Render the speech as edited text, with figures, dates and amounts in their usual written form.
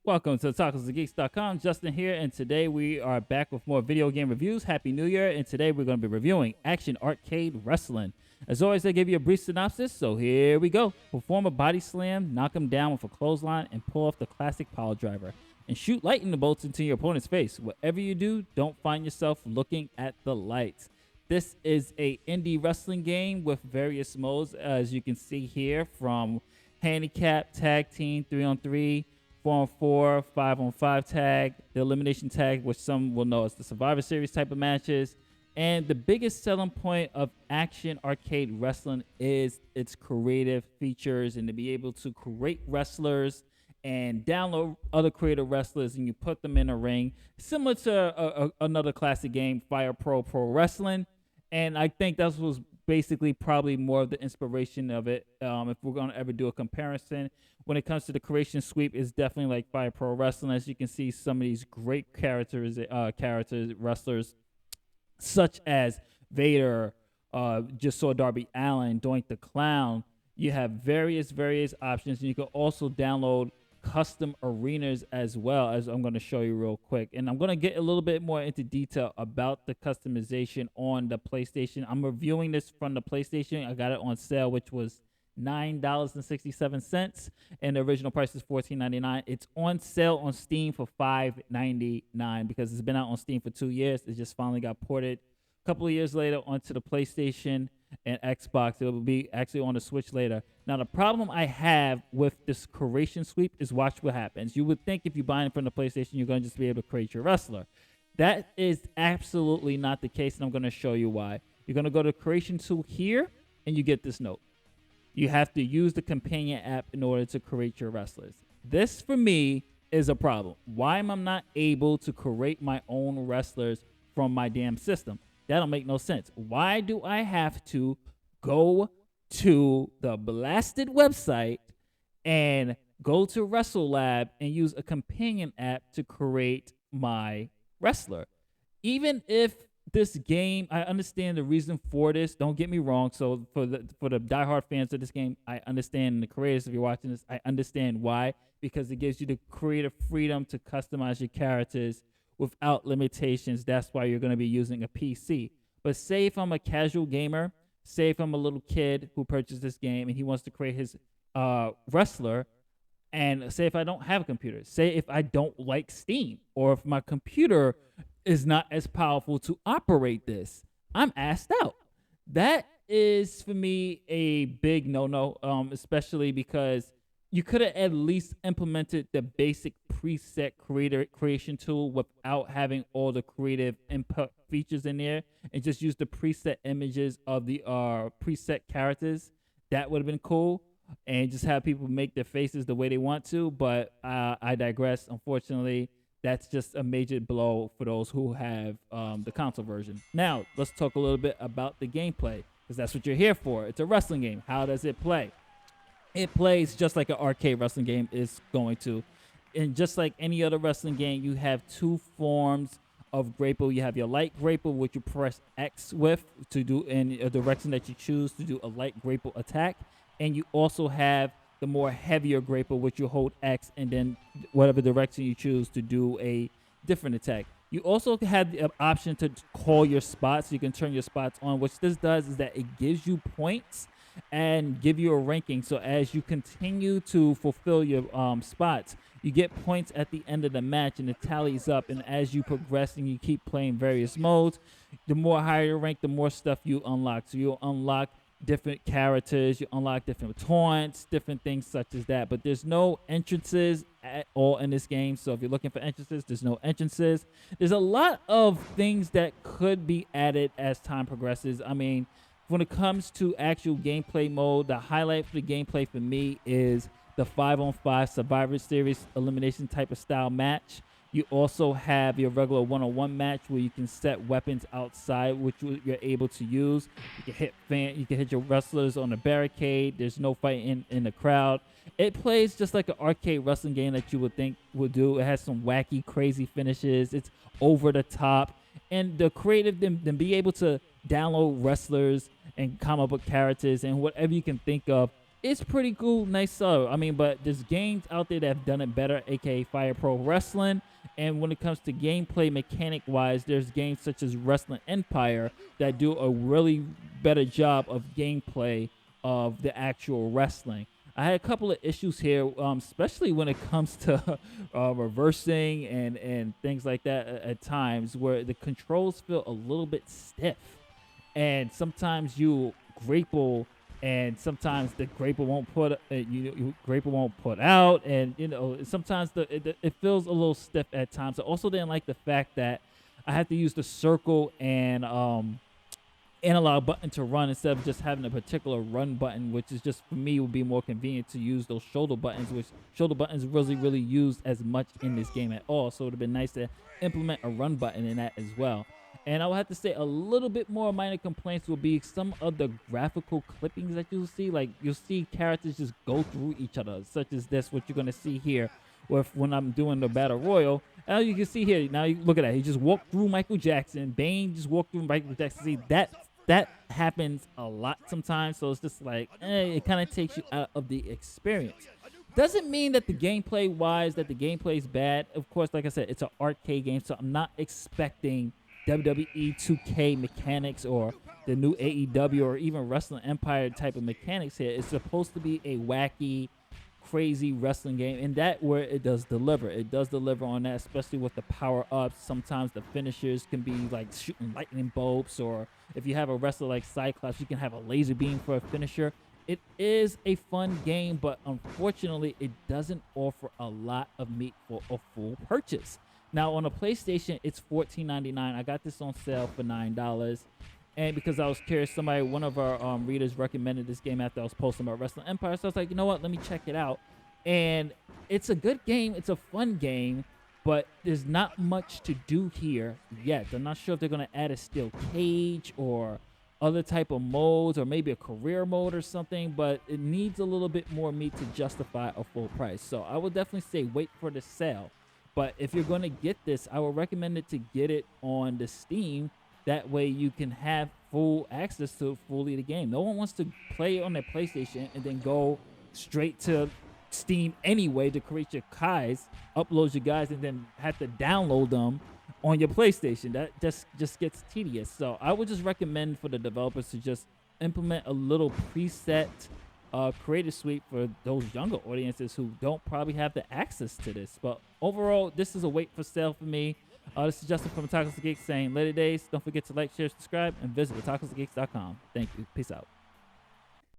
Welcome to TalkersToGeeks.com. Justin here, and today we are back with more video game reviews. Happy New Year, and today we're going to be reviewing Action Arcade Wrestling. As always, I give you a brief synopsis, so here we go. Perform a body slam, knock him down with a clothesline, and pull off the classic piledriver. And shoot lightning bolts into your opponent's face. Whatever you do, don't find yourself looking at the lights. This is a indie wrestling game with various modes, as you can see here, from handicap, tag team, 3-on-3, 4-on-4, 5-on-5 tag, the elimination tag, which some will know as the Survivor Series type of matches. And the biggest selling point of Action Arcade Wrestling is its creative features and to be able to create wrestlers and download other creative wrestlers and you put them in a ring, similar to another classic game, Fire Pro Wrestling. And I think that was basically probably more of the inspiration of it. If we're going to ever do a comparison, when it comes to the creation sweep, it's definitely like Fire Pro Wrestling. As you can see, some of these great characters, wrestlers, such as Vader, just saw Darby Allin, Doink the Clown. You have various options, and you can also download custom arenas as well, as I'm going to show you real quick. And I'm going to get a little bit more into detail about the customization on the PlayStation. I'm reviewing this from the PlayStation. I got it on sale, which was $9.67, and the original price is $14.99. It's on sale on Steam for $5.99 because it's been out on Steam for 2 years. It just finally got ported a couple of years later onto the PlayStation and Xbox. It will be actually on the Switch later. Now, the problem I have with this creation sweep is watch what happens. You would think if you're buying it from the PlayStation, you're going to just be able to create your wrestler. That is absolutely not the case, and I'm going to show you why. You're going to go to Creation Tool here, and you get this note. You have to use the companion app in order to create your wrestlers. This, for me, is a problem. Why am I not able to create my own wrestlers from my damn system? That don't make no sense. Why do I have to go to the blasted website and go to WrestleLab and use a companion app to create my wrestler? Even if this game, I understand the reason for this. Don't get me wrong. So for the diehard fans of this game, I understand, the creators, if you're watching this, I understand why. Because it gives you the creative freedom to customize your characters without limitations. That's why you're going to be using a PC. But say if I'm a casual gamer, say if I'm a little kid who purchased this game and he wants to create his wrestler, and say if I don't have a computer, say if I don't like Steam, or if my computer is not as powerful to operate this, I'm asked out. That is, for me, a big no-no, especially because you could have at least implemented the basic preset creation tool without having all the creative input features in there and just use the preset images of the preset characters. That would have been cool, and just have people make their faces the way they want to. But I digress. Unfortunately, that's just a major blow for those who have the console version. Now, let's talk a little bit about the gameplay, because that's what you're here for. It's a wrestling game. How does it play? It plays just like an arcade wrestling game is going to. And just like any other wrestling game, you have two forms of grapple. You have your light grapple, which you press X with to do in a direction that you choose to do a light grapple attack. And you also have the more heavier grapple, which you hold X and then whatever direction you choose to do a different attack. You also have the option to call your spots. You can turn your spots on. What this does is that it gives you points and give you a ranking. So as you continue to fulfill your spots, you get points at the end of the match, and it tallies up. And as you progress and you keep playing various modes, the more higher you rank, the more stuff you unlock. So you'll unlock different characters, you unlock different taunts, different things such as that. But there's no entrances at all in this game. So if you're looking for entrances, there's no entrances. There's a lot of things that could be added as time progresses. I mean, when it comes to actual gameplay mode, the highlight for the gameplay for me is the 5-on-5 Survivor Series elimination type of style match. You also have your regular one-on-one match where you can set weapons outside, which you're able to use. You can hit your wrestlers on the barricade. There's no fighting in the crowd. It plays just like an arcade wrestling game that you would think would do. It has some wacky, crazy finishes. It's over the top. And the creative, then be able to download wrestlers and come up with characters and whatever you can think of It's pretty cool, nice sub. I mean, but there's games out there that have done it better, aka Fire Pro Wrestling. And when it comes to gameplay mechanic wise, there's games such as Wrestling Empire that do a really better job of gameplay of the actual wrestling. I had a couple of issues here, especially when it comes to reversing and things like that at times, where the controls feel a little bit stiff, and sometimes you grapple, and sometimes the grapple won't put grapple won't put out, and sometimes it feels a little stiff at times. I also didn't like the fact that I had to use the circle and analog button to run instead of just having a particular run button, which is just for me would be more convenient to use those shoulder buttons, which shoulder buttons really used as much in this game at all. So it would have been nice to implement a run button in that as well. And I would have to say a little bit more minor complaints will be some of the graphical clippings that you'll see. Like you'll see characters just go through each other, such as this, what you're gonna see here with when I'm doing the battle royal. As you can see here, now you look at that. He just walked through Michael Jackson. Bane just walked through Michael Jackson. See that happens a lot sometimes. So it's just like it kind of takes you out of the experience. Doesn't mean that the gameplay wise that the gameplay is bad. Of course, like I said, it's an arcade game, so I'm not expecting WWE 2K mechanics or the new AEW or even Wrestling Empire type of mechanics here. It's supposed to be a wacky, crazy wrestling game, and that where it does deliver. It does deliver on that, especially with the power-ups. Sometimes the finishers can be like shooting lightning bolts, or if you have a wrestler like Cyclops, you can have a laser beam for a finisher. It is a fun game, but unfortunately, it doesn't offer a lot of meat for a full purchase. Now, on a PlayStation, it's $14.99. I got this on sale for $9. And because I was curious, one of our readers recommended this game after I was posting about Wrestling Empire. So I was like, you know what? Let me check it out. And it's a good game. It's a fun game. But there's not much to do here yet. I'm not sure if they're going to add a steel cage or other type of modes or maybe a career mode or something. But it needs a little bit more meat to justify a full price. So I would definitely say wait for the sale. But if you're going to get this, I would recommend it to get it on the Steam. That way you can have full access to fully the game. No one wants to play on their PlayStation and then go straight to Steam anyway to create your guys, upload your guys, and then have to download them on your PlayStation. That just gets tedious. So I would just recommend for the developers to just implement a little preset creative suite for those younger audiences who don't probably have the access to this. But overall, this is a wait for sale for me. This is Justin from Untitled Geeks saying later days. Don't forget to like, share, subscribe, and visit otakusgeeks.com. Thank you. Peace out.